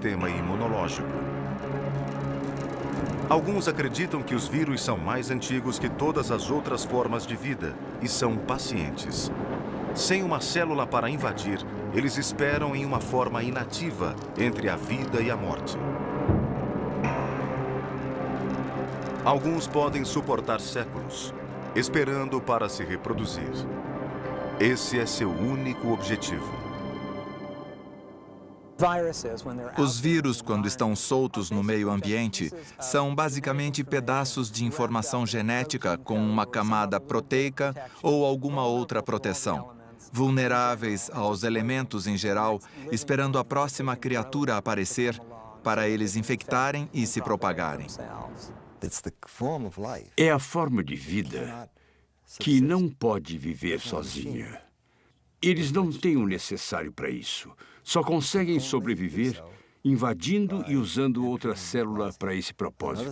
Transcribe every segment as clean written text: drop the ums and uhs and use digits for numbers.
sistema imunológico. Alguns acreditam que os vírus são mais antigos que todas as outras formas de vida e são pacientes. Sem uma célula para invadir, eles esperam em uma forma inativa entre a vida e a morte. Alguns podem suportar séculos, esperando para se reproduzir. Esse é seu único objetivo. Os vírus, quando estão soltos no meio ambiente, são basicamente pedaços de informação genética com uma camada proteica ou alguma outra proteção, vulneráveis aos elementos em geral, esperando a próxima criatura aparecer para eles infectarem e se propagarem. É a forma de vida que não pode viver sozinha. Eles não têm o necessário para isso. Só conseguem sobreviver invadindo e usando outra célula para esse propósito.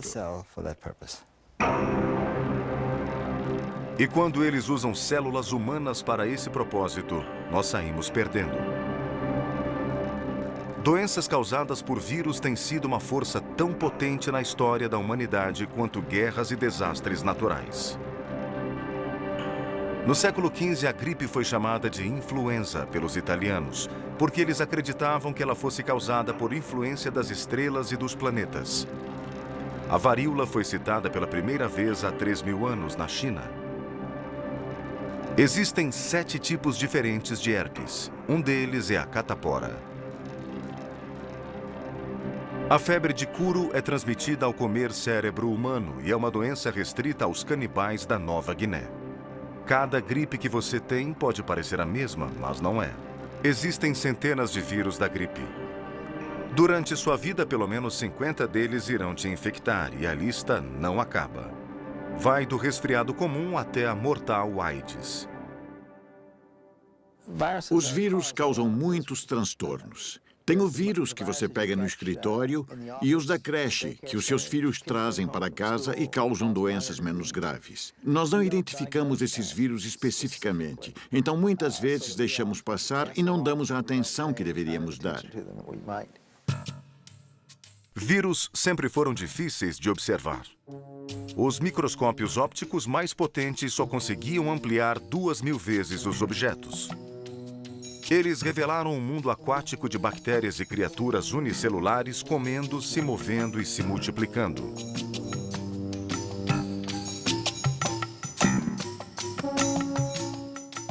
E quando eles usam células humanas para esse propósito, nós saímos perdendo. Doenças causadas por vírus têm sido uma força tão potente na história da humanidade quanto guerras e desastres naturais. No século XV, a gripe foi chamada de influenza pelos italianos, porque eles acreditavam que ela fosse causada por influência das estrelas e dos planetas. A varíola foi citada pela primeira vez há 3.000 anos na China. Existem 7 tipos diferentes de herpes. Um deles é a catapora. A febre de Kuru é transmitida ao comer cérebro humano e é uma doença restrita aos canibais da Nova Guiné. Cada gripe que você tem pode parecer a mesma, mas não é. Existem centenas de vírus da gripe. Durante sua vida, pelo menos 50 deles irão te infectar e a lista não acaba. Vai do resfriado comum até a mortal AIDS. Os vírus causam muitos transtornos. Tem o vírus que você pega no escritório e os da creche, que os seus filhos trazem para casa e causam doenças menos graves. Nós não identificamos esses vírus especificamente, então muitas vezes deixamos passar e não damos a atenção que deveríamos dar. Vírus sempre foram difíceis de observar. Os microscópios ópticos mais potentes só conseguiam ampliar 2.000 vezes os objetos. Eles revelaram um mundo aquático de bactérias e criaturas unicelulares comendo, se movendo e se multiplicando.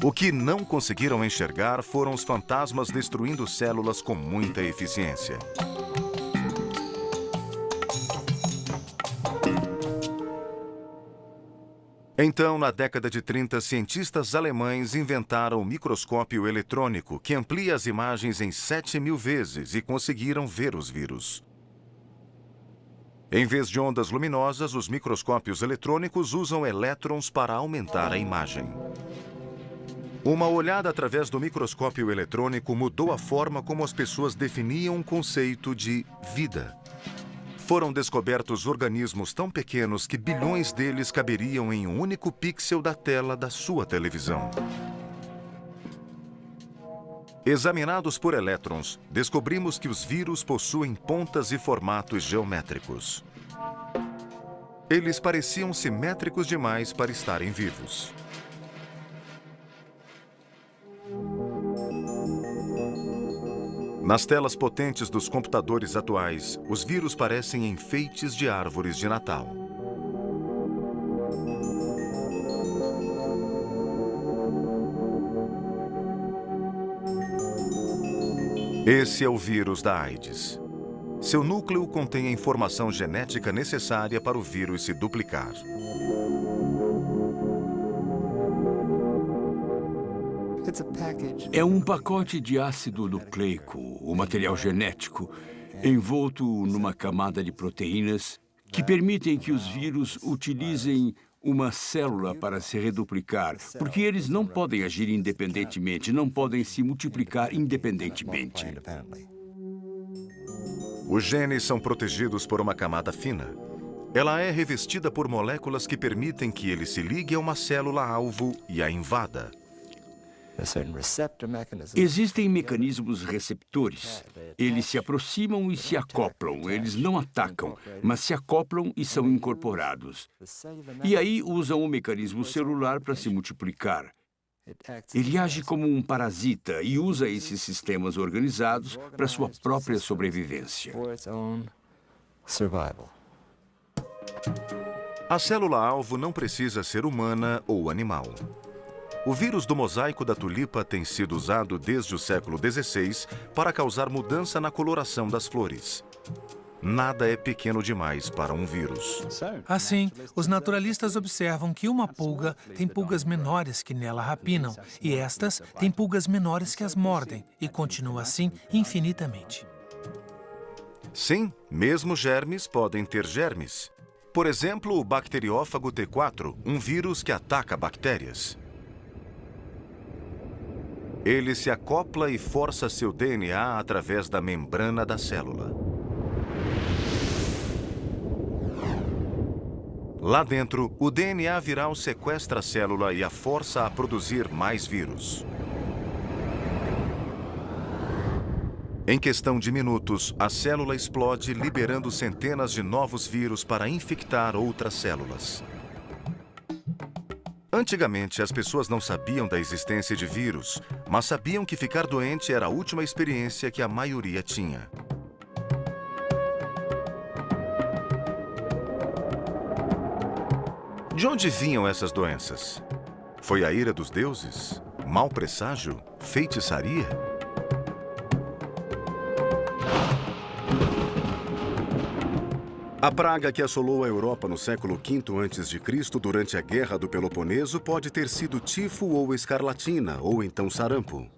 O que não conseguiram enxergar foram os fantasmas destruindo células com muita eficiência. Então, na década de 30, cientistas alemães inventaram o microscópio eletrônico, que amplia as imagens em 7.000 vezes e conseguiram ver os vírus. Em vez de ondas luminosas, os microscópios eletrônicos usam elétrons para aumentar a imagem. Uma olhada através do microscópio eletrônico mudou a forma como as pessoas definiam o conceito de vida. Foram descobertos organismos tão pequenos que bilhões deles caberiam em um único pixel da tela da sua televisão. Examinados por elétrons, descobrimos que os vírus possuem pontas e formatos geométricos. Eles pareciam simétricos demais para estarem vivos. Nas telas potentes dos computadores atuais, os vírus parecem enfeites de árvores de Natal. Esse é o vírus da AIDS. Seu núcleo contém a informação genética necessária para o vírus se duplicar. É um pacote de ácido nucleico, o material genético, envolto numa camada de proteínas que permitem que os vírus utilizem uma célula para se reduplicar, porque eles não podem agir independentemente, não podem se multiplicar independentemente. Os genes são protegidos por uma camada fina. Ela é revestida por moléculas que permitem que ele se ligue a uma célula-alvo e a invada. Existem mecanismos receptores. Eles se aproximam e se acoplam. Eles não atacam, mas se acoplam e são incorporados. E aí usam o mecanismo celular para se multiplicar. Ele age como um parasita e usa esses sistemas organizados para sua própria sobrevivência. A célula-alvo não precisa ser humana ou animal. O vírus do mosaico da tulipa tem sido usado desde o século XVI para causar mudança na coloração das flores. Nada é pequeno demais para um vírus. Assim, os naturalistas observam que uma pulga tem pulgas menores que nela rapinam, e estas têm pulgas menores que as mordem, e continua assim infinitamente. Sim, mesmo germes podem ter germes. Por exemplo, o bacteriófago T4, um vírus que ataca bactérias. Ele se acopla e força seu DNA através da membrana da célula. Lá dentro, o DNA viral sequestra a célula e a força a produzir mais vírus. Em questão de minutos, a célula explode, liberando centenas de novos vírus para infectar outras células. Antigamente, as pessoas não sabiam da existência de vírus, mas sabiam que ficar doente era a última experiência que a maioria tinha. De onde vinham essas doenças? Foi a ira dos deuses? Mau presságio? Feitiçaria? A praga que assolou a Europa no século V a.C. durante a Guerra do Peloponeso pode ter sido tifo ou escarlatina, ou então sarampo.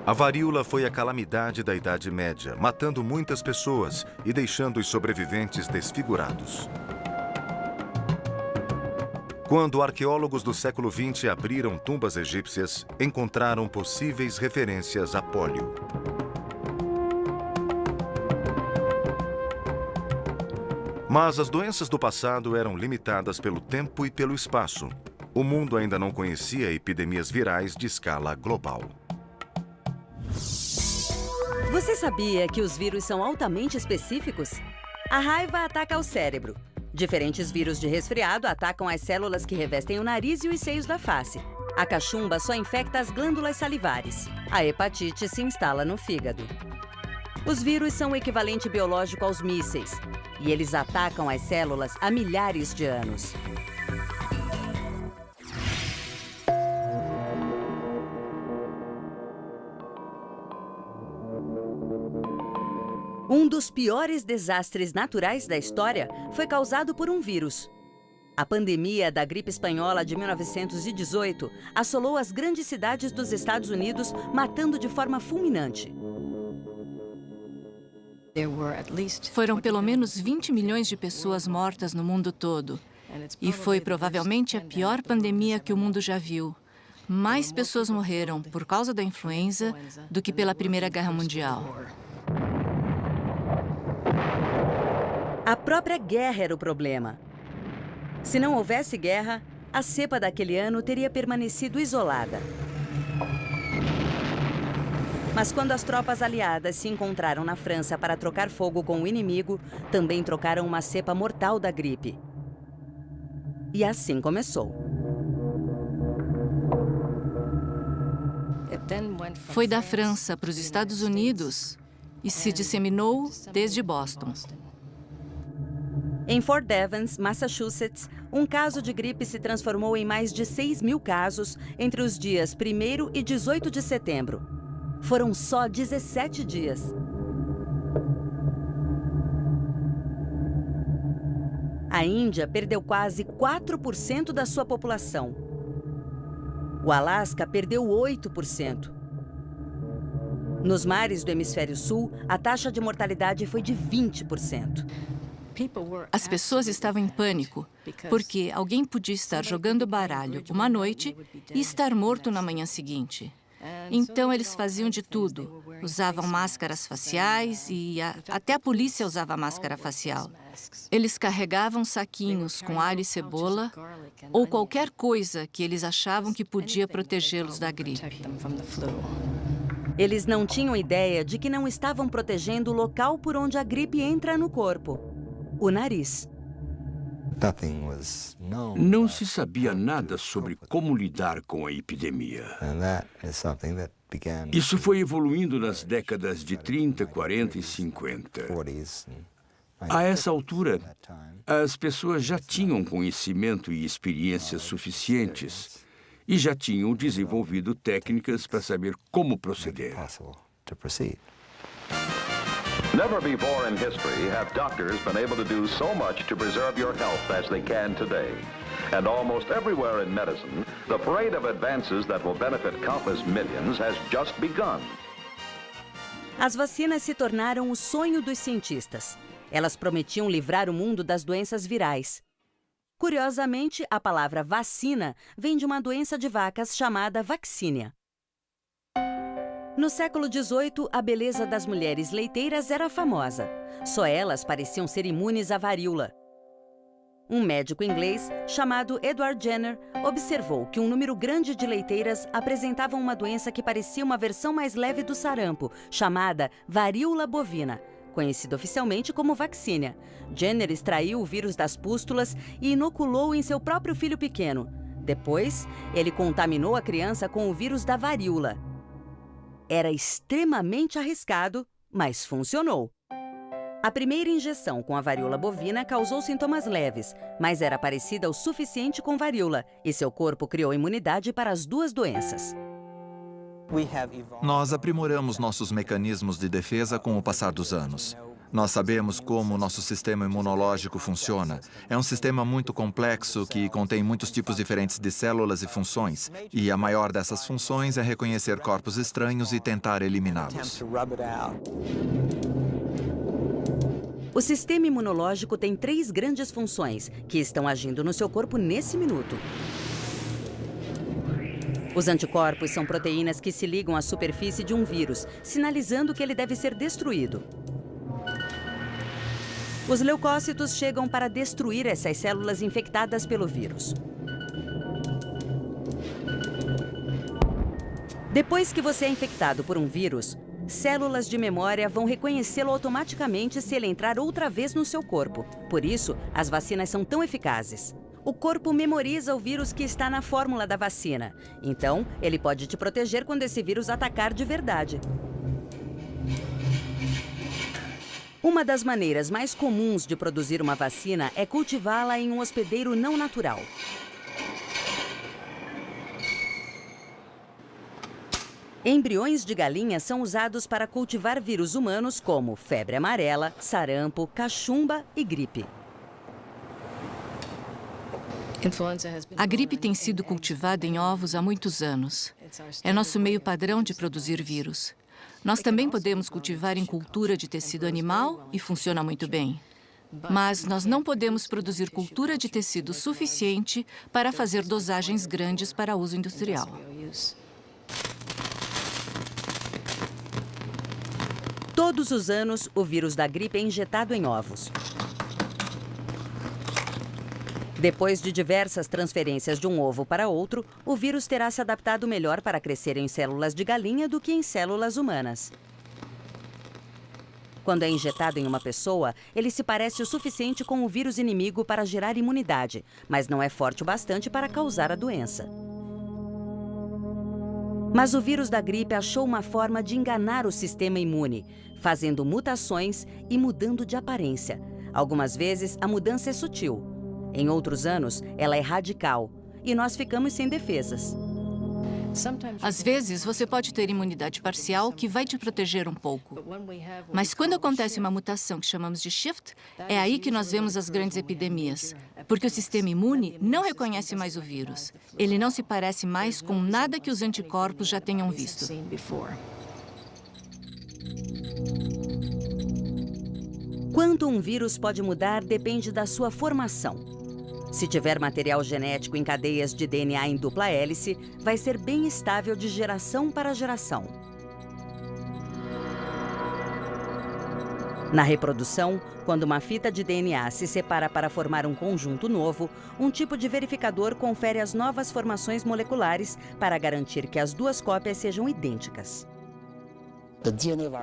A varíola foi a calamidade da Idade Média, matando muitas pessoas e deixando os sobreviventes desfigurados. Quando arqueólogos do século XX abriram tumbas egípcias, encontraram possíveis referências a pólio. Mas as doenças do passado eram limitadas pelo tempo e pelo espaço. O mundo ainda não conhecia epidemias virais de escala global. Você sabia que os vírus são altamente específicos? A raiva ataca o cérebro. Diferentes vírus de resfriado atacam as células que revestem o nariz e os seios da face. A cachumba só infecta as glândulas salivares. A hepatite se instala no fígado. Os vírus são o equivalente biológico aos mísseis, e eles atacam as células há milhares de anos. Um dos piores desastres naturais da história foi causado por um vírus. A pandemia da gripe espanhola de 1918 assolou as grandes cidades dos Estados Unidos, matando de forma fulminante. Foram pelo menos 20 milhões de pessoas mortas no mundo todo. E foi provavelmente a pior pandemia que o mundo já viu. Mais pessoas morreram por causa da influenza do que pela Primeira Guerra Mundial. A própria guerra era o problema. Se não houvesse guerra, a cepa daquele ano teria permanecido isolada. Mas quando as tropas aliadas se encontraram na França para trocar fogo com o inimigo, também trocaram uma cepa mortal da gripe. E assim começou. Foi da França para os Estados Unidos e se disseminou desde Boston. Em Fort Devens, Massachusetts, um caso de gripe se transformou em mais de 6.000 casos entre os dias 1º e 18 de setembro. Foram só 17 dias. A Índia perdeu quase 4% da sua população. O Alasca perdeu 8%. Nos mares do Hemisfério Sul, a taxa de mortalidade foi de 20%. As pessoas estavam em pânico, porque alguém podia estar jogando baralho uma noite e estar morto na manhã seguinte. Então, eles faziam de tudo, Usavam máscaras faciais e até a polícia usava máscara facial. Eles carregavam saquinhos com alho e cebola ou qualquer coisa que eles achavam que podia protegê-los da gripe. Eles não tinham ideia de que não estavam protegendo o local por onde a gripe entra no corpo, o nariz. Não se sabia nada sobre como lidar com a epidemia. Isso foi evoluindo nas décadas de 30, 40 e 50. A essa altura, as pessoas já tinham conhecimento e experiências suficientes e já tinham desenvolvido técnicas para saber como proceder. Never before in history have doctors been able to do so much to preserve your health as they can today. And almost everywhere in medicine, the parade of advances that will benefit countless millions has just begun. As vacinas se tornaram o sonho dos cientistas. Elas prometiam livrar o mundo das doenças virais. Curiosamente, a palavra vacina vem de uma doença de vacas chamada vaccínia. No século XVIII, a beleza das mulheres leiteiras era famosa. Só elas pareciam ser imunes à varíola. Um médico inglês, chamado Edward Jenner, observou que um número grande de leiteiras apresentavam uma doença que parecia uma versão mais leve do sarampo, chamada varíola bovina, conhecida oficialmente como vaccínia. Jenner extraiu o vírus das pústulas e inoculou em seu próprio filho pequeno. Depois, ele contaminou a criança com o vírus da varíola. Era extremamente arriscado, mas funcionou. A primeira injeção com a varíola bovina causou sintomas leves, mas era parecida o suficiente com varíola, e seu corpo criou imunidade para as duas doenças. Nós aprimoramos nossos mecanismos de defesa com o passar dos anos. Nós sabemos como o nosso sistema imunológico funciona. É um sistema muito complexo que contém muitos tipos diferentes de células e funções. E a maior dessas funções é reconhecer corpos estranhos e tentar eliminá-los. O sistema imunológico tem 3 grandes funções que estão agindo no seu corpo nesse minuto. Os anticorpos são proteínas que se ligam à superfície de um vírus, sinalizando que ele deve ser destruído. Os leucócitos chegam para destruir essas células infectadas pelo vírus. Depois que você é infectado por um vírus, células de memória vão reconhecê-lo automaticamente se ele entrar outra vez no seu corpo. Por isso, as vacinas são tão eficazes. O corpo memoriza o vírus que está na fórmula da vacina. Então, ele pode te proteger quando esse vírus atacar de verdade. Uma das maneiras mais comuns de produzir uma vacina é cultivá-la em um hospedeiro não natural. Embriões de galinha são usados para cultivar vírus humanos como febre amarela, sarampo, cachumba e gripe. A gripe tem sido cultivada em ovos há muitos anos. É nosso meio padrão de produzir vírus. Nós também podemos cultivar em cultura de tecido animal e funciona muito bem. Mas nós não podemos produzir cultura de tecido suficiente para fazer dosagens grandes para uso industrial. Todos os anos, o vírus da gripe é injetado em ovos. Depois de diversas transferências de um ovo para outro, o vírus terá se adaptado melhor para crescer em células de galinha do que em células humanas. Quando é injetado em uma pessoa, ele se parece o suficiente com o vírus inimigo para gerar imunidade, mas não é forte o bastante para causar a doença. Mas o vírus da gripe achou uma forma de enganar o sistema imune, fazendo mutações e mudando de aparência. Algumas vezes, a mudança é sutil. Em outros anos, ela é radical, e nós ficamos sem defesas. Às vezes, você pode ter imunidade parcial que vai te proteger um pouco. Mas quando acontece uma mutação que chamamos de shift, é aí que nós vemos as grandes epidemias. Porque o sistema imune não reconhece mais o vírus. Ele não se parece mais com nada que os anticorpos já tenham visto. Quanto um vírus pode mudar depende da sua formação. Se tiver material genético em cadeias de DNA em dupla hélice, vai ser bem estável de geração para geração. Na reprodução, quando uma fita de DNA se separa para formar um conjunto novo, um tipo de verificador confere as novas formações moleculares para garantir que as duas cópias sejam idênticas.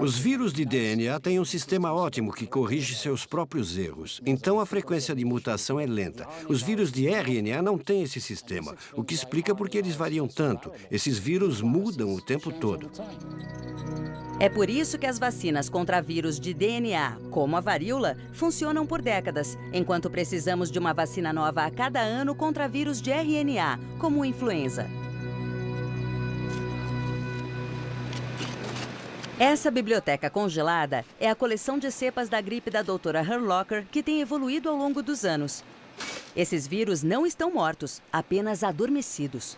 Os vírus de DNA têm um sistema ótimo que corrige seus próprios erros. Então, a frequência de mutação é lenta. Os vírus de RNA não têm esse sistema, o que explica por que eles variam tanto. Esses vírus mudam o tempo todo. É por isso que as vacinas contra vírus de DNA, como a varíola, funcionam por décadas, enquanto precisamos de uma vacina nova a cada ano contra vírus de RNA, como a influenza. Essa biblioteca congelada é a coleção de cepas da gripe da doutora Herlocker que tem evoluído ao longo dos anos. Esses vírus não estão mortos, apenas adormecidos.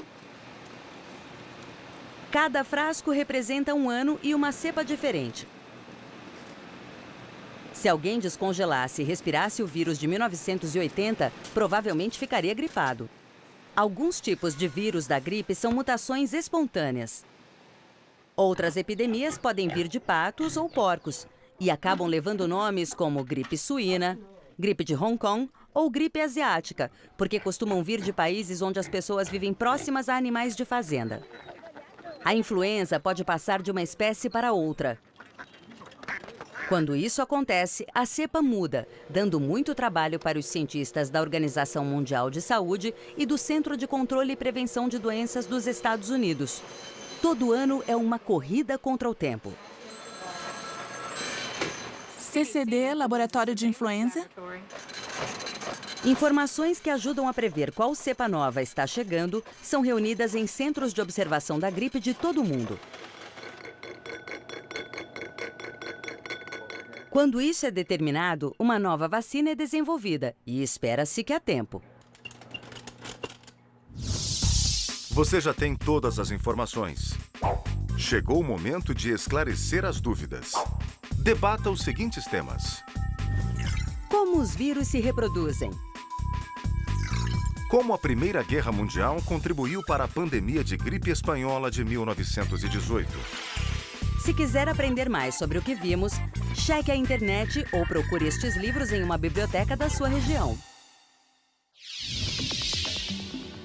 Cada frasco representa um ano e uma cepa diferente. Se alguém descongelasse e respirasse o vírus de 1980, provavelmente ficaria gripado. Alguns tipos de vírus da gripe são mutações espontâneas. Outras epidemias podem vir de patos ou porcos e acabam levando nomes como gripe suína, gripe de Hong Kong ou gripe asiática, porque costumam vir de países onde as pessoas vivem próximas a animais de fazenda. A influenza pode passar de uma espécie para outra. Quando isso acontece, a cepa muda, dando muito trabalho para os cientistas da Organização Mundial de Saúde e do Centro de Controle e Prevenção de Doenças dos Estados Unidos. Todo ano é uma corrida contra o tempo. CCD, Laboratório de Influenza. Informações que ajudam a prever qual cepa nova está chegando são reunidas em centros de observação da gripe de todo o mundo. Quando isso é determinado, uma nova vacina é desenvolvida e espera-se que há tempo. Você já tem todas as informações. Chegou o momento de esclarecer as dúvidas. Debata os seguintes temas. Como os vírus se reproduzem? Como a Primeira Guerra Mundial contribuiu para a pandemia de gripe espanhola de 1918. Se quiser aprender mais sobre o que vimos, cheque a internet ou procure estes livros em uma biblioteca da sua região.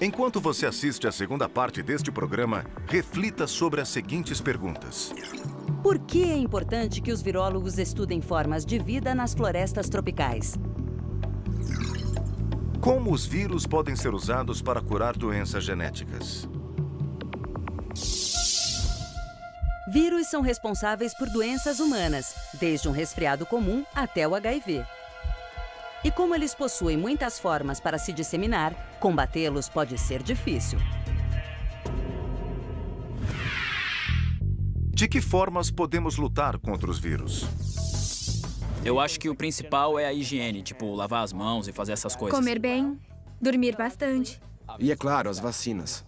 Enquanto você assiste a segunda parte deste programa, reflita sobre as seguintes perguntas. Por que é importante que os virólogos estudem formas de vida nas florestas tropicais? Como os vírus podem ser usados para curar doenças genéticas? Vírus são responsáveis por doenças humanas, desde um resfriado comum até o HIV. E como eles possuem muitas formas para se disseminar, combatê-los pode ser difícil. De que formas podemos lutar contra os vírus? Eu acho que o principal é a higiene, tipo lavar as mãos e fazer essas coisas. Comer bem, dormir bastante. E, é claro, as vacinas.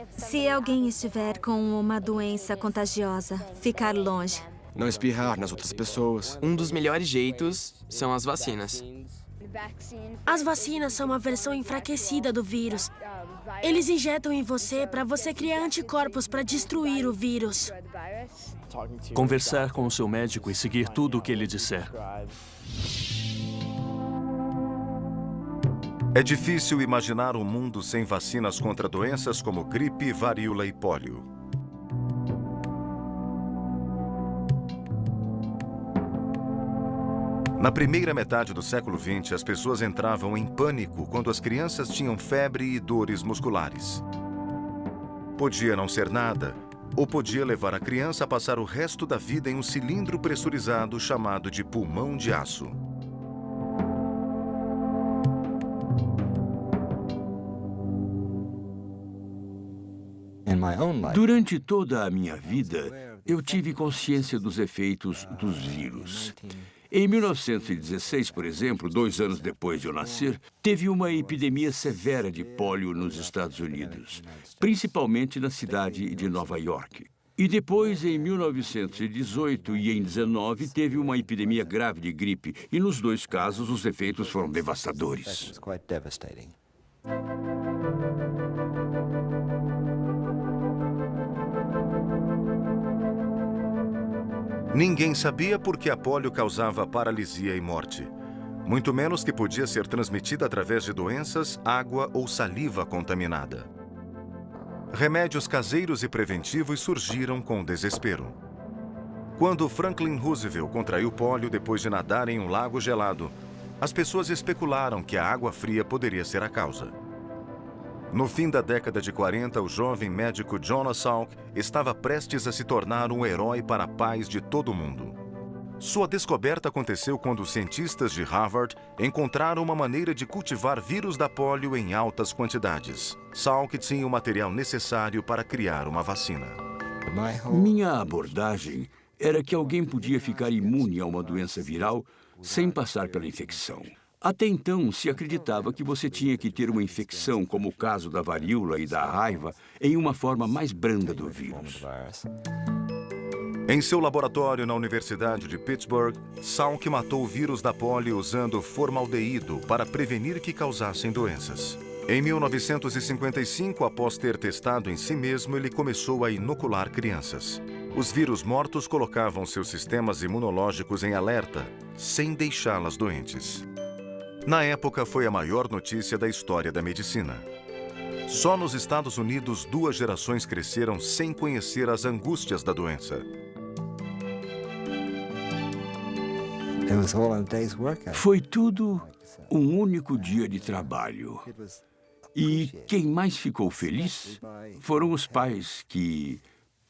Se alguém estiver com uma doença contagiosa, ficar longe. Não espirrar nas outras pessoas. Um dos melhores jeitos são as vacinas. As vacinas são uma versão enfraquecida do vírus. Eles injetam em você para você criar anticorpos para destruir o vírus. Conversar com o seu médico e seguir tudo o que ele disser. É difícil imaginar um mundo sem vacinas contra doenças como gripe, varíola e pólio. Na primeira metade do século XX, as pessoas entravam em pânico quando as crianças tinham febre e dores musculares. Podia não ser nada, ou podia levar a criança a passar o resto da vida em um cilindro pressurizado chamado de pulmão de aço. Durante toda a minha vida, eu tive consciência dos efeitos dos vírus. Em 1916, por exemplo, 2 anos depois de eu nascer, teve uma epidemia severa de pólio nos Estados Unidos, principalmente na cidade de Nova York. E depois, em 1918 e em 19, teve uma epidemia grave de gripe, e nos 2 casos os efeitos foram devastadores. Ninguém sabia por que a polio causava paralisia e morte. Muito menos que podia ser transmitida através de doenças, água ou saliva contaminada. Remédios caseiros e preventivos surgiram com desespero. Quando Franklin Roosevelt contraiu polio depois de nadar em um lago gelado, as pessoas especularam que a água fria poderia ser a causa. No fim da década de 40, o jovem médico Jonas Salk estava prestes a se tornar um herói para a paz de todo o mundo. Sua descoberta aconteceu quando os cientistas de Harvard encontraram uma maneira de cultivar vírus da polio em altas quantidades. Salk tinha o material necessário para criar uma vacina. Minha abordagem era que alguém podia ficar imune a uma doença viral sem passar pela infecção. Até então, se acreditava que você tinha que ter uma infecção, como o caso da varíola e da raiva, em uma forma mais branda do vírus. Em seu laboratório na Universidade de Pittsburgh, Salk matou o vírus da polio usando formaldeído para prevenir que causassem doenças. Em 1955, após ter testado em si mesmo, ele começou a inocular crianças. Os vírus mortos colocavam seus sistemas imunológicos em alerta, sem deixá-las doentes. Na época, foi a maior notícia da história da medicina. Só nos Estados Unidos, 2 gerações cresceram sem conhecer as angústias da doença. Foi tudo um único dia de trabalho. E quem mais ficou feliz foram os pais que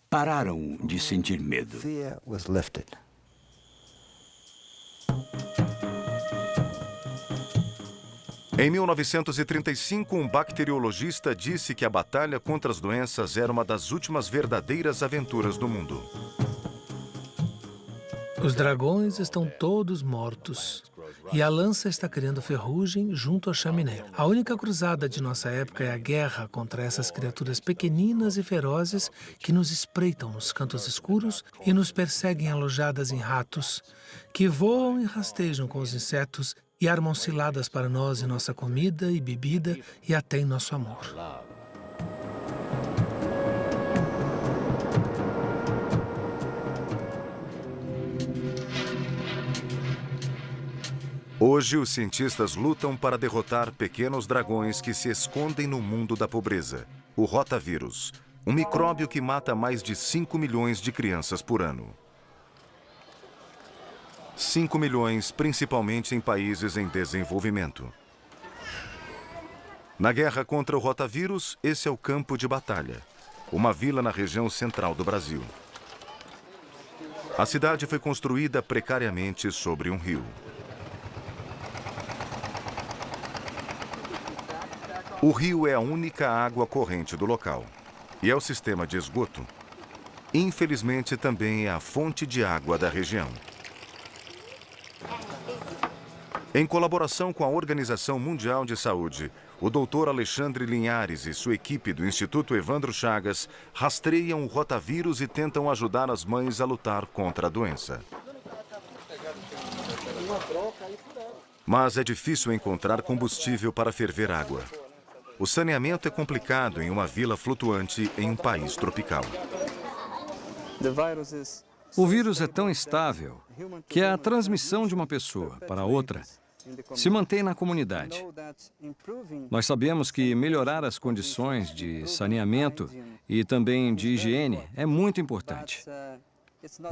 pararam de sentir medo. Em 1935, um bacteriologista disse que a batalha contra as doenças era uma das últimas verdadeiras aventuras do mundo. Os dragões estão todos mortos e a lança está criando ferrugem junto à chaminé. A única cruzada de nossa época é a guerra contra essas criaturas pequeninas e ferozes que nos espreitam nos cantos escuros e nos perseguem alojadas em ratos, que voam e rastejam com os insetos e armam ciladas para nós em nossa comida e bebida e até em nosso amor. Hoje, os cientistas lutam para derrotar pequenos dragões que se escondem no mundo da pobreza. O rotavírus, um micróbio que mata mais de 5 milhões de crianças por ano. 5 milhões, principalmente em países em desenvolvimento. Na guerra contra o rotavírus, esse é o campo de batalha, uma vila na região central do Brasil. A cidade foi construída precariamente sobre um rio. O rio é a única água corrente do local e é o sistema de esgoto. Infelizmente, também é a fonte de água da região. Em colaboração com a Organização Mundial de Saúde, o Dr. Alexandre Linhares e sua equipe do Instituto Evandro Chagas rastreiam o rotavírus e tentam ajudar as mães a lutar contra a doença. Mas é difícil encontrar combustível para ferver água. O saneamento é complicado em uma vila flutuante em um país tropical. O vírus é tão instável que a transmissão de uma pessoa para outra se mantém na comunidade. Nós sabemos que melhorar as condições de saneamento e também de higiene é muito importante.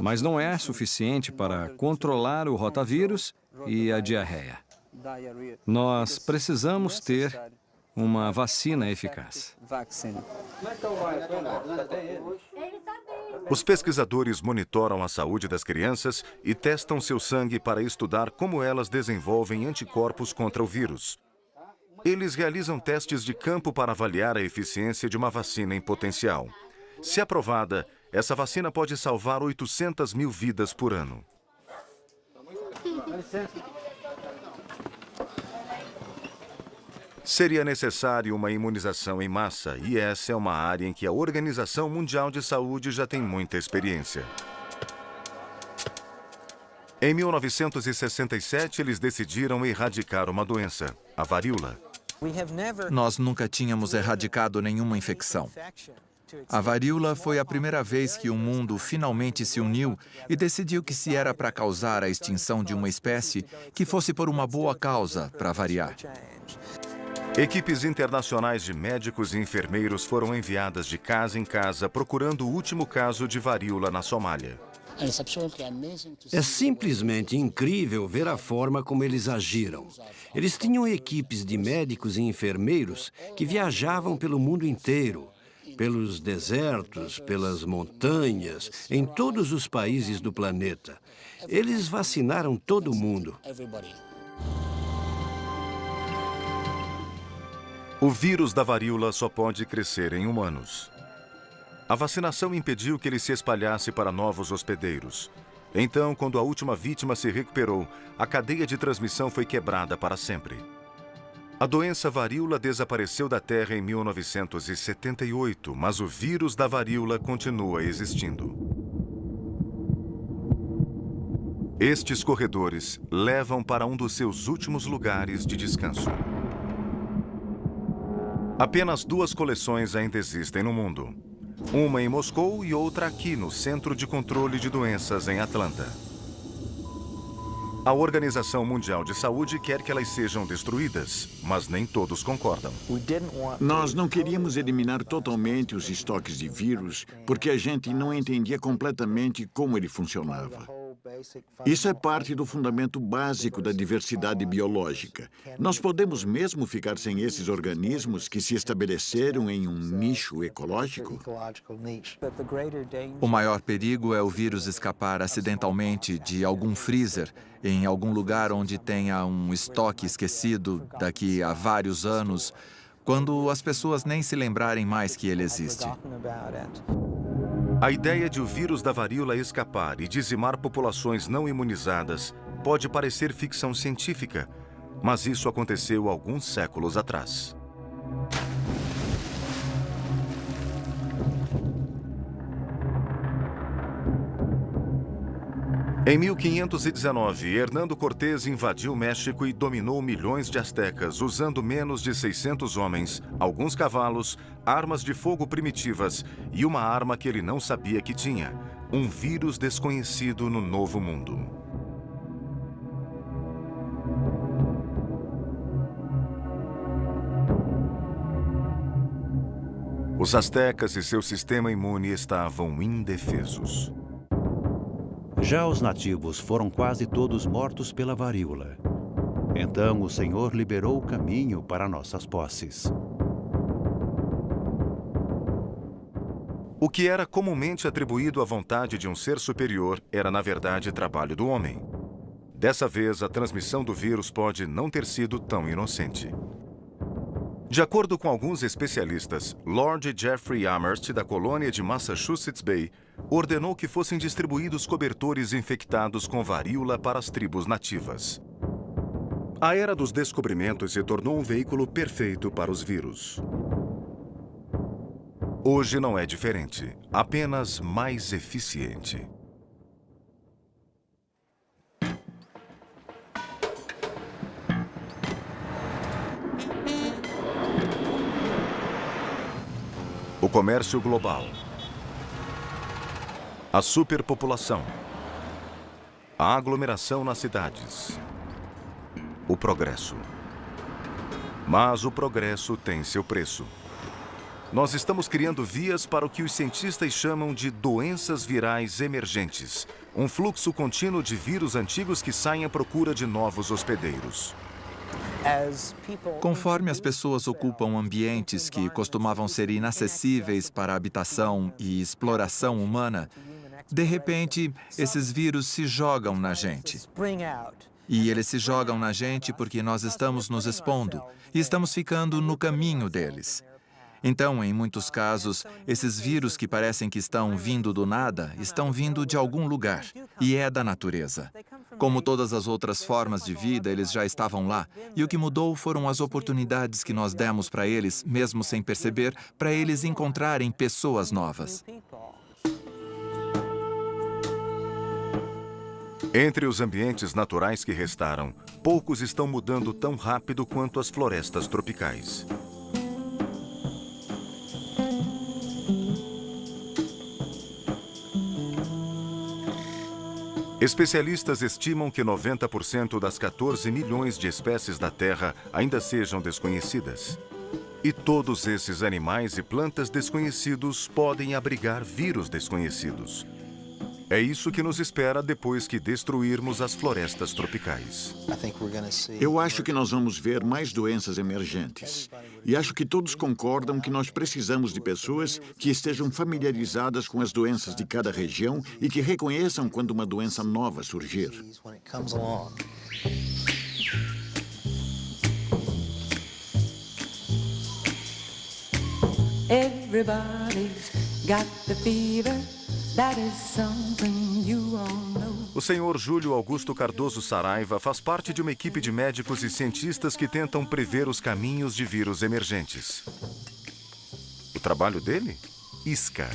Mas não é suficiente para controlar o rotavírus e a diarreia. Nós precisamos ter uma vacina eficaz. Os pesquisadores monitoram a saúde das crianças e testam seu sangue para estudar como elas desenvolvem anticorpos contra o vírus. Eles realizam testes de campo para avaliar a eficiência de uma vacina em potencial. Se aprovada, essa vacina pode salvar 800 mil vidas por ano. Seria necessário uma imunização em massa, e essa é uma área em que a Organização Mundial de Saúde já tem muita experiência. Em 1967, eles decidiram erradicar uma doença, a varíola. Nós nunca tínhamos erradicado nenhuma infecção. A varíola foi a primeira vez que o mundo finalmente se uniu e decidiu que, se era para causar a extinção de uma espécie, que fosse por uma boa causa, para variar. Equipes internacionais de médicos e enfermeiros foram enviadas de casa em casa procurando o último caso de varíola na Somália. É simplesmente incrível ver a forma como eles agiram. Eles tinham equipes de médicos e enfermeiros que viajavam pelo mundo inteiro, pelos desertos, pelas montanhas, em todos os países do planeta. Eles vacinaram todo mundo. O vírus da varíola só pode crescer em humanos. A vacinação impediu que ele se espalhasse para novos hospedeiros. Então, quando a última vítima se recuperou, a cadeia de transmissão foi quebrada para sempre. A doença varíola desapareceu da Terra em 1978, mas o vírus da varíola continua existindo. Estes corredores levam para um dos seus últimos lugares de descanso. Apenas 2 coleções ainda existem no mundo. Uma em Moscou e outra aqui no Centro de Controle de Doenças em Atlanta. A Organização Mundial de Saúde quer que elas sejam destruídas, mas nem todos concordam. Nós não queríamos eliminar totalmente os estoques de vírus, porque a gente não entendia completamente como ele funcionava. Isso é parte do fundamento básico da diversidade biológica. Nós podemos mesmo ficar sem esses organismos que se estabeleceram em um nicho ecológico? O maior perigo é o vírus escapar acidentalmente de algum freezer em algum lugar onde tenha um estoque esquecido daqui a vários anos, quando as pessoas nem se lembrarem mais que ele existe. A ideia de o vírus da varíola escapar e dizimar populações não imunizadas pode parecer ficção científica, mas isso aconteceu alguns séculos atrás. Em 1519, Hernando Cortés invadiu o México e dominou milhões de astecas, usando menos de 600 homens, alguns cavalos, armas de fogo primitivas e uma arma que ele não sabia que tinha, um vírus desconhecido no Novo Mundo. Os astecas e seu sistema imune estavam indefesos. Já os nativos foram quase todos mortos pela varíola. Então o Senhor liberou o caminho para nossas posses. O que era comumente atribuído à vontade de um ser superior era, na verdade, trabalho do homem. Dessa vez, a transmissão do vírus pode não ter sido tão inocente. De acordo com alguns especialistas, Lord Jeffrey Amherst, da colônia de Massachusetts Bay, ordenou que fossem distribuídos cobertores infectados com varíola para as tribos nativas. A era dos descobrimentos se tornou um veículo perfeito para os vírus. Hoje não é diferente, apenas mais eficiente. O comércio global, a superpopulação, a aglomeração nas cidades, o progresso. Mas o progresso tem seu preço. Nós estamos criando vias para o que os cientistas chamam de doenças virais emergentes, um fluxo contínuo de vírus antigos que saem à procura de novos hospedeiros. Conforme as pessoas ocupam ambientes que costumavam ser inacessíveis para a habitação e exploração humana, de repente, esses vírus se jogam na gente. E eles se jogam na gente porque nós estamos nos expondo e estamos ficando no caminho deles. Então, em muitos casos, esses vírus que parecem que estão vindo do nada, estão vindo de algum lugar, e é da natureza. Como todas as outras formas de vida, eles já estavam lá, e o que mudou foram as oportunidades que nós demos para eles, mesmo sem perceber, para eles encontrarem pessoas novas. Entre os ambientes naturais que restaram, poucos estão mudando tão rápido quanto as florestas tropicais. Especialistas estimam que 90% das 14 milhões de espécies da Terra ainda sejam desconhecidas. E todos esses animais e plantas desconhecidos podem abrigar vírus desconhecidos. É isso que nos espera depois que destruirmos as florestas tropicais. Eu acho que nós vamos ver mais doenças emergentes. E acho que todos concordam que nós precisamos de pessoas que estejam familiarizadas com as doenças de cada região e que reconheçam quando uma doença nova surgir. Everybody's got the fever. That is something you all know. O senhor Júlio Augusto Cardoso Saraiva faz parte de uma equipe de médicos e cientistas que tentam prever os caminhos de vírus emergentes. O trabalho dele? Isca.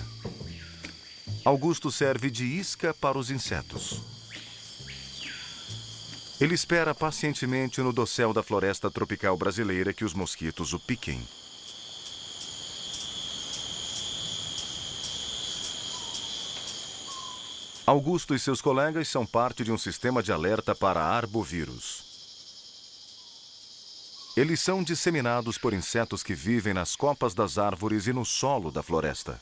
Augusto serve de isca para os insetos. Ele espera pacientemente no dossel da floresta tropical brasileira que os mosquitos o piquem. Augusto e seus colegas são parte de um sistema de alerta para arbovírus. Eles são disseminados por insetos que vivem nas copas das árvores e no solo da floresta.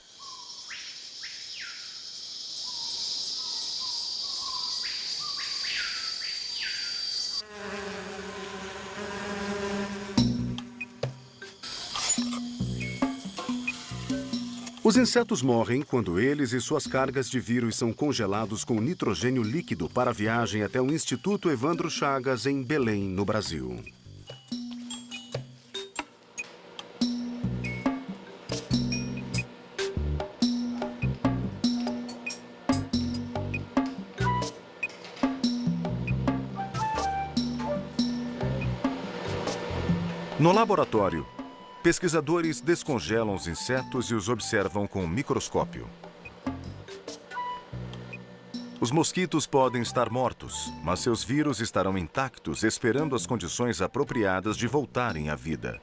Os insetos morrem quando eles e suas cargas de vírus são congelados com nitrogênio líquido para a viagem até o Instituto Evandro Chagas, em Belém, no Brasil. No laboratório, pesquisadores descongelam os insetos e os observam com um microscópio. Os mosquitos podem estar mortos, mas seus vírus estarão intactos, esperando as condições apropriadas de voltarem à vida.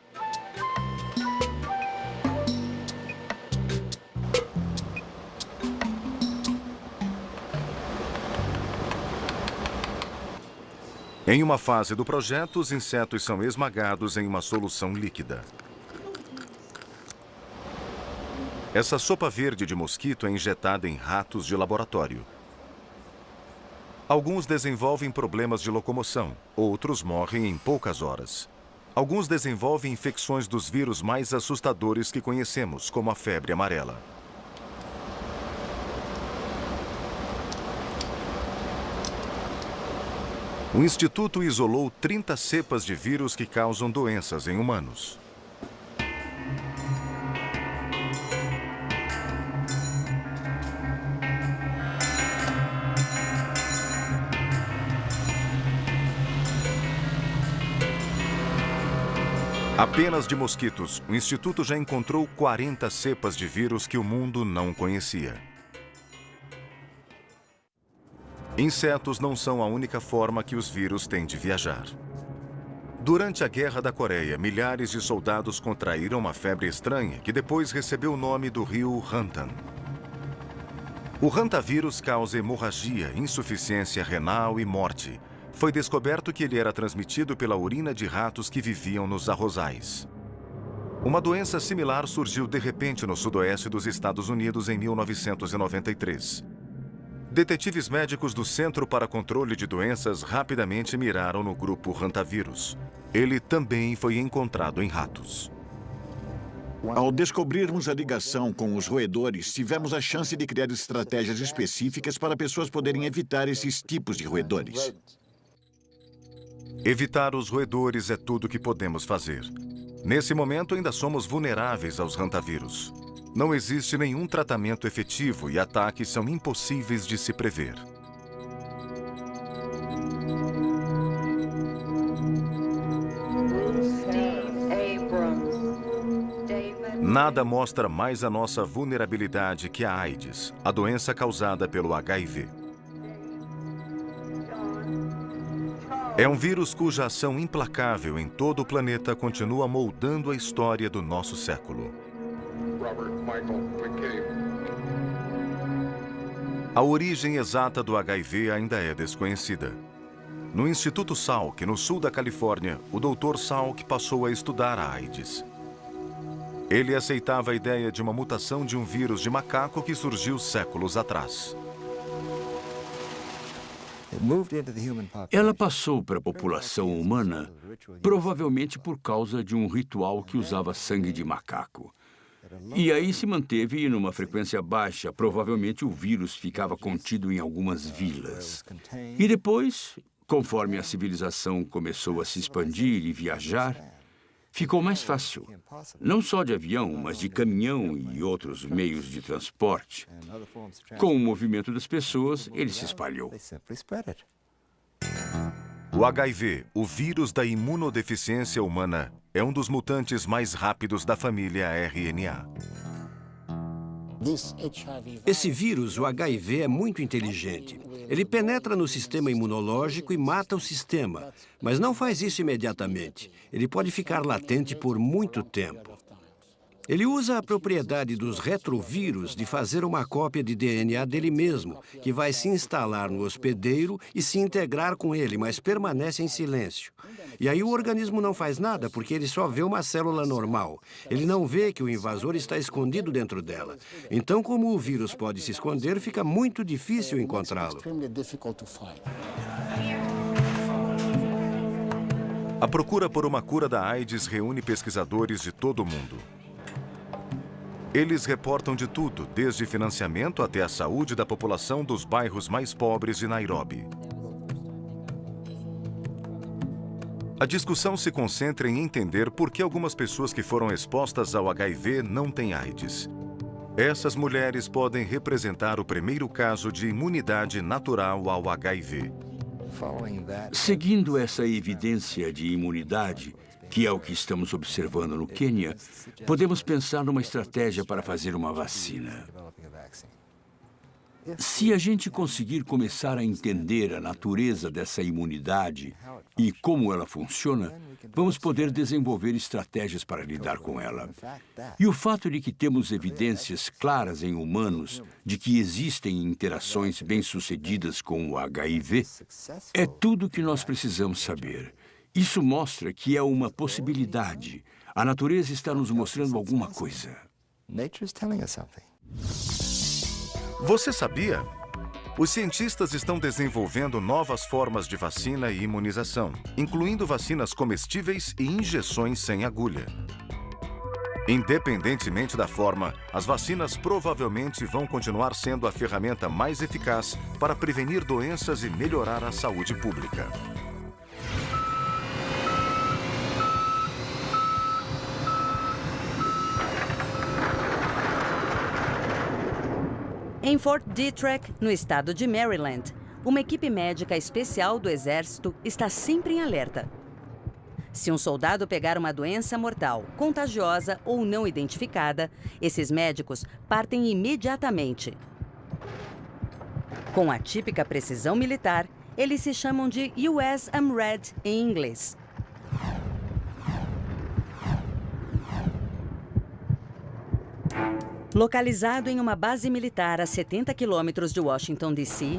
Em uma fase do projeto, os insetos são esmagados em uma solução líquida. Essa sopa verde de mosquito é injetada em ratos de laboratório. Alguns desenvolvem problemas de locomoção, outros morrem em poucas horas. Alguns desenvolvem infecções dos vírus mais assustadores que conhecemos, como a febre amarela. O Instituto isolou 30 cepas de vírus que causam doenças em humanos. Apenas de mosquitos, o Instituto já encontrou 40 cepas de vírus que o mundo não conhecia. Insetos não são a única forma que os vírus têm de viajar. Durante a Guerra da Coreia, milhares de soldados contraíram uma febre estranha que depois recebeu o nome do rio Hantan. O hantavírus causa hemorragia, insuficiência renal e morte. Foi descoberto que ele era transmitido pela urina de ratos que viviam nos arrozais. Uma doença similar surgiu de repente no sudoeste dos Estados Unidos em 1993. Detetives médicos do Centro para Controle de Doenças rapidamente miraram no grupo hantavírus. Ele também foi encontrado em ratos. Ao descobrirmos a ligação com os roedores, tivemos a chance de criar estratégias específicas para pessoas poderem evitar esses tipos de roedores. Evitar os roedores é tudo que podemos fazer. Nesse momento, ainda somos vulneráveis aos hantavírus. Não existe nenhum tratamento efetivo e ataques são impossíveis de se prever. Nada mostra mais a nossa vulnerabilidade que a AIDS, a doença causada pelo HIV. É um vírus cuja ação implacável em todo o planeta continua moldando a história do nosso século. A origem exata do HIV ainda é desconhecida. No Instituto Salk, no sul da Califórnia, o Dr. Salk passou a estudar a AIDS. Ele aceitava a ideia de uma mutação de um vírus de macaco que surgiu séculos atrás. Ela passou para a população humana provavelmente por causa de um ritual que usava sangue de macaco. E aí se manteve numa frequência baixa. Provavelmente o vírus ficava contido em algumas vilas. E depois, conforme a civilização começou a se expandir e viajar, ficou mais fácil. Não só de avião, mas de caminhão e outros meios de transporte. Com o movimento das pessoas, ele se espalhou. O HIV, o vírus da imunodeficiência humana, é um dos mutantes mais rápidos da família RNA. Esse vírus, o HIV, é muito inteligente. Ele penetra no sistema imunológico e mata o sistema, mas não faz isso imediatamente. Ele pode ficar latente por muito tempo. Ele usa a propriedade dos retrovírus de fazer uma cópia de DNA dele mesmo, que vai se instalar no hospedeiro e se integrar com ele, mas permanece em silêncio. E aí o organismo não faz nada, porque ele só vê uma célula normal. Ele não vê que o invasor está escondido dentro dela. Então, como o vírus pode se esconder, fica muito difícil encontrá-lo. A procura por uma cura da AIDS reúne pesquisadores de todo o mundo. Eles reportam de tudo, desde financiamento até a saúde da população dos bairros mais pobres de Nairobi. A discussão se concentra em entender por que algumas pessoas que foram expostas ao HIV não têm AIDS. Essas mulheres podem representar o primeiro caso de imunidade natural ao HIV. Seguindo essa evidência de imunidade, que é o que estamos observando no Quênia, podemos pensar numa estratégia para fazer uma vacina. Se a gente conseguir começar a entender a natureza dessa imunidade e como ela funciona, vamos poder desenvolver estratégias para lidar com ela. E o fato de que temos evidências claras em humanos de que existem interações bem-sucedidas com o HIV é tudo o que nós precisamos saber. Isso mostra que é uma possibilidade. A natureza está nos mostrando alguma coisa. Você sabia? Os cientistas estão desenvolvendo novas formas de vacina e imunização, incluindo vacinas comestíveis e injeções sem agulha. Independentemente da forma, as vacinas provavelmente vão continuar sendo a ferramenta mais eficaz para prevenir doenças e melhorar a saúde pública. Em Fort Detrick, no estado de Maryland, uma equipe médica especial do Exército está sempre em alerta. Se um soldado pegar uma doença mortal, contagiosa ou não identificada, esses médicos partem imediatamente. Com a típica precisão militar, eles se chamam de US AMRAAD em inglês. Localizado em uma base militar a 70 quilômetros de Washington, D.C.,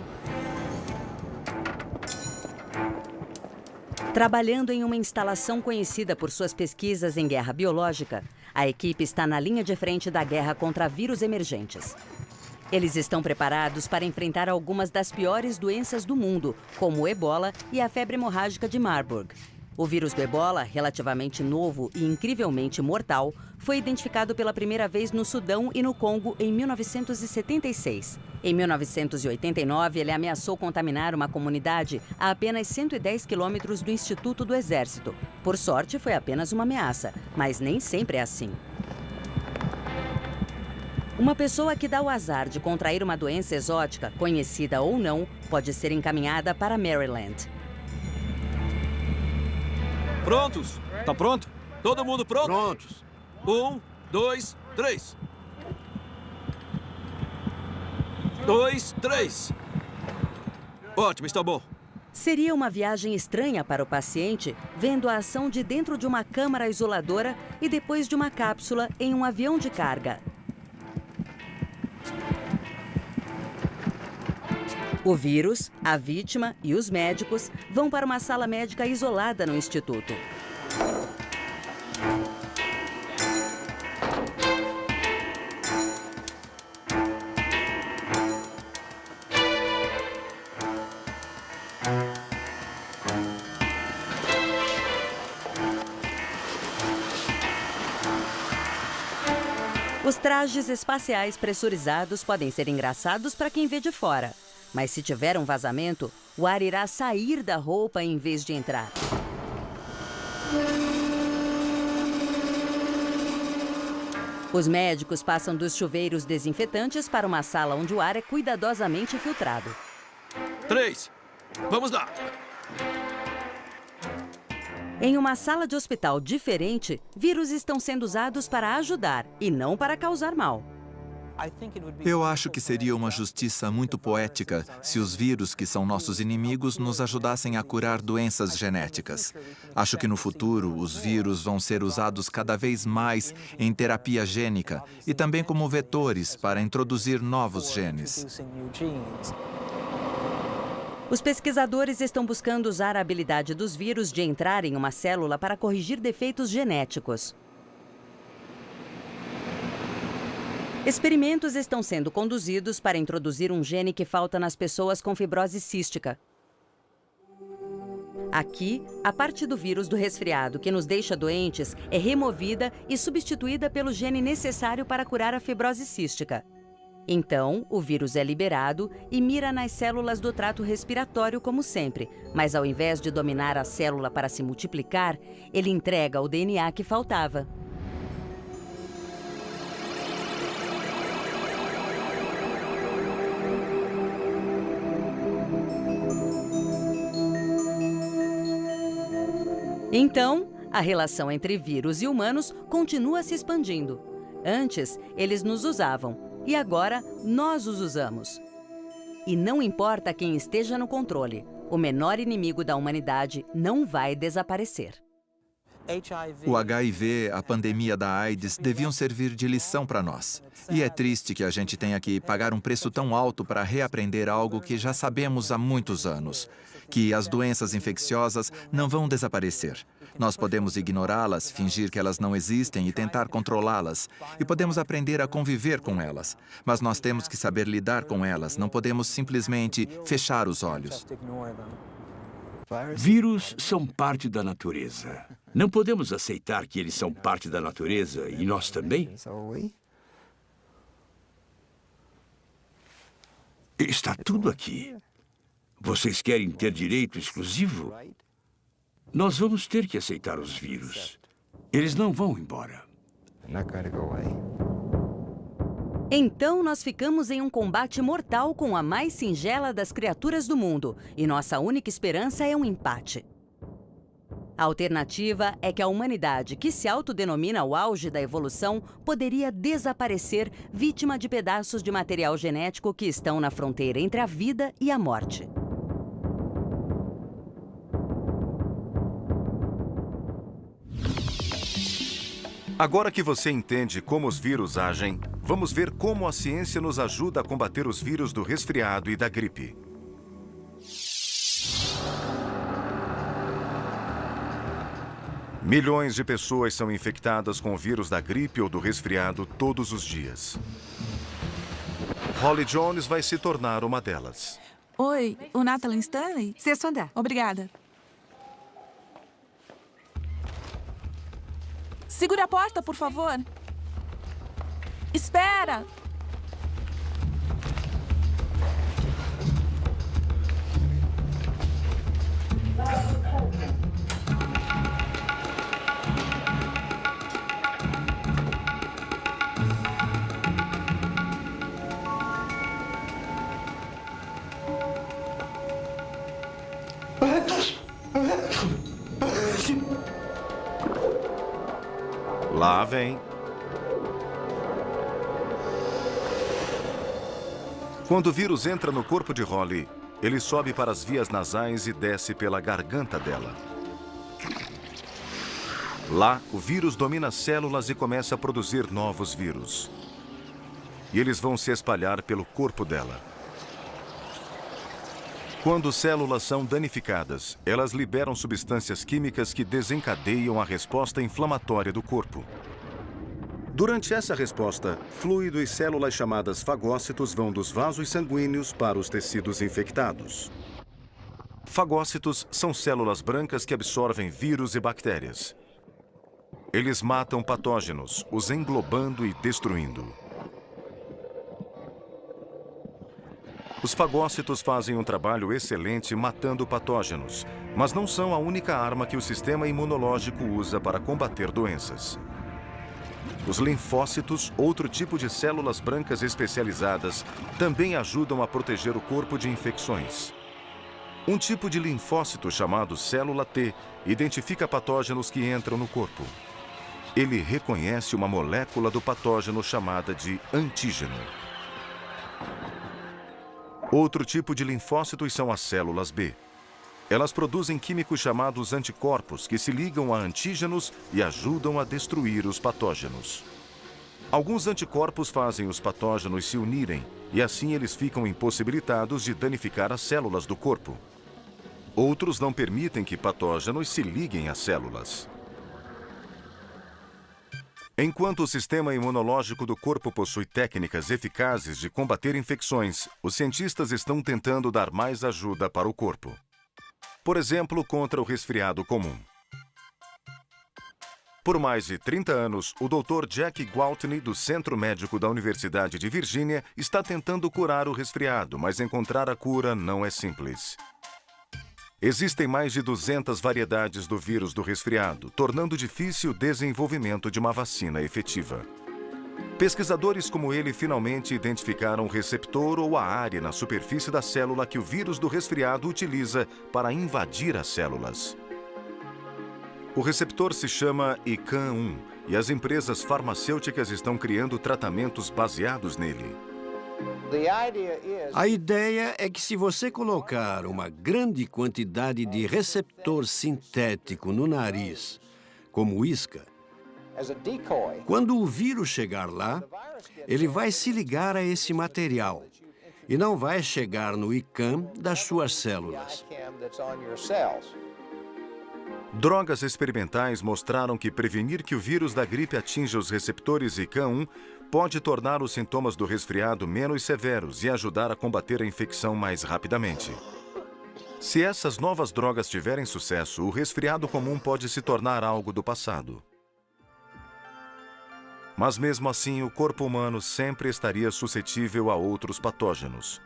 trabalhando em uma instalação conhecida por suas pesquisas em guerra biológica, a equipe está na linha de frente da guerra contra vírus emergentes. Eles estão preparados para enfrentar algumas das piores doenças do mundo, como o ebola e a febre hemorrágica de Marburg. O vírus do ebola, relativamente novo e incrivelmente mortal, foi identificado pela primeira vez no Sudão e no Congo em 1976. Em 1989, ele ameaçou contaminar uma comunidade a apenas 110 quilômetros do Instituto do Exército. Por sorte, foi apenas uma ameaça, mas nem sempre é assim. Uma pessoa que dá o azar de contrair uma doença exótica, conhecida ou não, pode ser encaminhada para Maryland. Prontos? Tá pronto? Todo mundo pronto? Prontos. 1, 2, 3. 2, 3. Ótimo, está bom. Seria uma viagem estranha para o paciente, vendo a ação de dentro de uma câmara isoladora e depois de uma cápsula em um avião de carga. O vírus, a vítima e os médicos vão para uma sala médica isolada no instituto. Os trajes espaciais pressurizados podem ser engraçados para quem vê de fora. Mas se tiver um vazamento, o ar irá sair da roupa em vez de entrar. Os médicos passam dos chuveiros desinfetantes para uma sala onde o ar é cuidadosamente filtrado. 3. Vamos lá. Em uma sala de hospital diferente, vírus estão sendo usados para ajudar e não para causar mal. Eu acho que seria uma justiça muito poética se os vírus, que são nossos inimigos, nos ajudassem a curar doenças genéticas. Acho que no futuro os vírus vão ser usados cada vez mais em terapia gênica e também como vetores para introduzir novos genes. Os pesquisadores estão buscando usar a habilidade dos vírus de entrar em uma célula para corrigir defeitos genéticos. Experimentos estão sendo conduzidos para introduzir um gene que falta nas pessoas com fibrose cística. Aqui, a parte do vírus do resfriado que nos deixa doentes é removida e substituída pelo gene necessário para curar a fibrose cística. Então, o vírus é liberado e mira nas células do trato respiratório como sempre, mas ao invés de dominar a célula para se multiplicar, ele entrega o DNA que faltava. Então, a relação entre vírus e humanos continua se expandindo. Antes, eles nos usavam. E agora, nós os usamos. E não importa quem esteja no controle, o menor inimigo da humanidade não vai desaparecer. O HIV, a pandemia da AIDS, deviam servir de lição para nós. E é triste que a gente tenha que pagar um preço tão alto para reaprender algo que já sabemos há muitos anos, que as doenças infecciosas não vão desaparecer. Nós podemos ignorá-las, fingir que elas não existem e tentar controlá-las. E podemos aprender a conviver com elas. Mas nós temos que saber lidar com elas, não podemos simplesmente fechar os olhos. Vírus são parte da natureza. Não podemos aceitar que eles são parte da natureza e nós também? Está tudo aqui. Vocês querem ter direito exclusivo? Nós vamos ter que aceitar os vírus. Eles não vão embora. Então nós ficamos em um combate mortal com a mais singela das criaturas do mundo, e nossa única esperança é um empate. A alternativa é que a humanidade, que se autodenomina o auge da evolução, poderia desaparecer vítima de pedaços de material genético que estão na fronteira entre a vida e a morte. Agora que você entende como os vírus agem, vamos ver como a ciência nos ajuda a combater os vírus do resfriado e da gripe. Milhões de pessoas são infectadas com o vírus da gripe ou do resfriado todos os dias. Holly Jones vai se tornar uma delas. Oi, o Nathalie Stanley? Sexto andar. Obrigada. Segure a porta, por favor. Espera! Lá vem. Quando o vírus entra no corpo de Holly, ele sobe para as vias nasais e desce pela garganta dela. Lá, o vírus domina as células e começa a produzir novos vírus. E eles vão se espalhar pelo corpo dela. Quando células são danificadas, elas liberam substâncias químicas que desencadeiam a resposta inflamatória do corpo. Durante essa resposta, fluido e células chamadas fagócitos vão dos vasos sanguíneos para os tecidos infectados. Fagócitos são células brancas que absorvem vírus e bactérias. Eles matam patógenos, os englobando e destruindo. Os fagócitos fazem um trabalho excelente matando patógenos, mas não são a única arma que o sistema imunológico usa para combater doenças. Os linfócitos, outro tipo de células brancas especializadas, também ajudam a proteger o corpo de infecções. Um tipo de linfócito chamado célula T identifica patógenos que entram no corpo. Ele reconhece uma molécula do patógeno chamada de antígeno. Outro tipo de linfócitos são as células B. Elas produzem químicos chamados anticorpos que se ligam a antígenos e ajudam a destruir os patógenos. Alguns anticorpos fazem os patógenos se unirem e assim eles ficam impossibilitados de danificar as células do corpo. Outros não permitem que patógenos se liguem às células. Enquanto o sistema imunológico do corpo possui técnicas eficazes de combater infecções, os cientistas estão tentando dar mais ajuda para o corpo. Por exemplo, contra o resfriado comum. Por mais de 30 anos, o Dr. Jack Gwaltney, do Centro Médico da Universidade de Virgínia, está tentando curar o resfriado, mas encontrar a cura não é simples. Existem mais de 200 variedades do vírus do resfriado, tornando difícil o desenvolvimento de uma vacina efetiva. Pesquisadores como ele finalmente identificaram o receptor ou a área na superfície da célula que o vírus do resfriado utiliza para invadir as células. O receptor se chama ICAM-1 e as empresas farmacêuticas estão criando tratamentos baseados nele. A ideia é que se você colocar uma grande quantidade de receptor sintético no nariz, como isca, quando o vírus chegar lá, ele vai se ligar a esse material e não vai chegar no ICAM das suas células. Drogas experimentais mostraram que prevenir que o vírus da gripe atinja os receptores ICAM-1 pode tornar os sintomas do resfriado menos severos e ajudar a combater a infecção mais rapidamente. Se essas novas drogas tiverem sucesso, o resfriado comum pode se tornar algo do passado. Mas mesmo assim, o corpo humano sempre estaria suscetível a outros patógenos.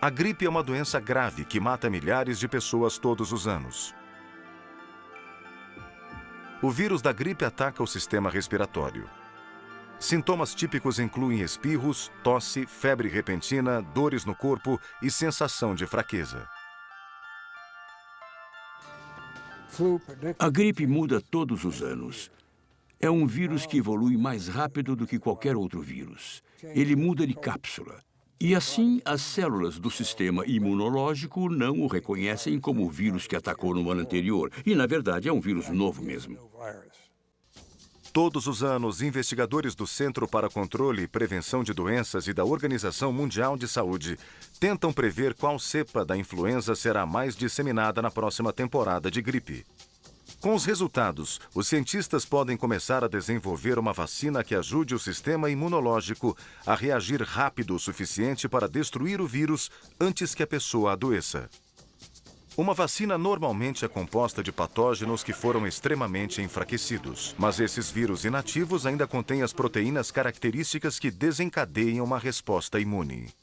A gripe é uma doença grave que mata milhares de pessoas todos os anos. O vírus da gripe ataca o sistema respiratório. Sintomas típicos incluem espirros, tosse, febre repentina, dores no corpo e sensação de fraqueza. A gripe muda todos os anos. É um vírus que evolui mais rápido do que qualquer outro vírus. Ele muda de cápsula. E assim, as células do sistema imunológico não o reconhecem como o vírus que atacou no ano anterior. E, na verdade, é um vírus novo mesmo. Todos os anos, investigadores do Centro para Controle e Prevenção de Doenças e da Organização Mundial de Saúde tentam prever qual cepa da influenza será mais disseminada na próxima temporada de gripe. Com os resultados, os cientistas podem começar a desenvolver uma vacina que ajude o sistema imunológico a reagir rápido o suficiente para destruir o vírus antes que a pessoa adoeça. Uma vacina normalmente é composta de patógenos que foram extremamente enfraquecidos, mas esses vírus inativos ainda contêm as proteínas características que desencadeiam uma resposta imune.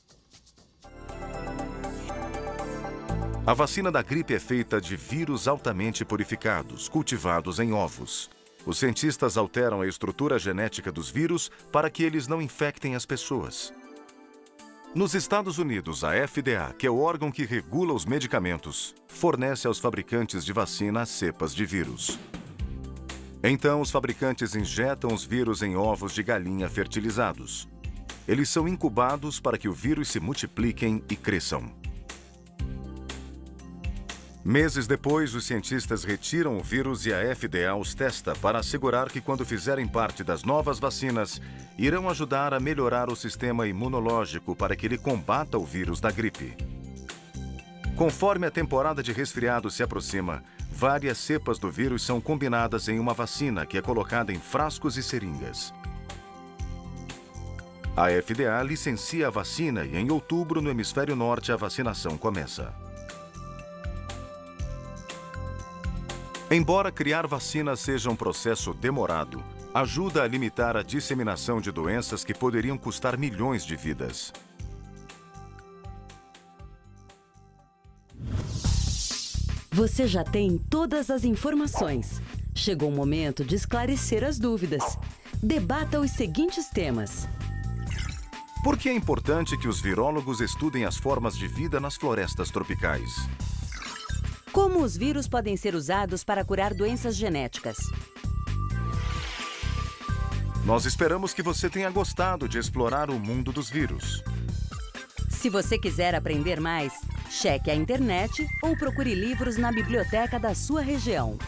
A vacina da gripe é feita de vírus altamente purificados, cultivados em ovos. Os cientistas alteram a estrutura genética dos vírus para que eles não infectem as pessoas. Nos Estados Unidos, a FDA, que é o órgão que regula os medicamentos, fornece aos fabricantes de vacina as cepas de vírus. Então, os fabricantes injetam os vírus em ovos de galinha fertilizados. Eles são incubados para que o vírus se multipliquem e cresçam. Meses depois, os cientistas retiram o vírus e a FDA os testa para assegurar que, quando fizerem parte das novas vacinas, irão ajudar a melhorar o sistema imunológico para que ele combata o vírus da gripe. Conforme a temporada de resfriado se aproxima, várias cepas do vírus são combinadas em uma vacina que é colocada em frascos e seringas. A FDA licencia a vacina e em outubro, no hemisfério norte, a vacinação começa. Embora criar vacinas seja um processo demorado, ajuda a limitar a disseminação de doenças que poderiam custar milhões de vidas. Você já tem todas as informações. Chegou o momento de esclarecer as dúvidas. Debata os seguintes temas. Por que é importante que os virólogos estudem as formas de vida nas florestas tropicais? Como os vírus podem ser usados para curar doenças genéticas? Nós esperamos que você tenha gostado de explorar o mundo dos vírus. Se você quiser aprender mais, cheque a internet ou procure livros na biblioteca da sua região.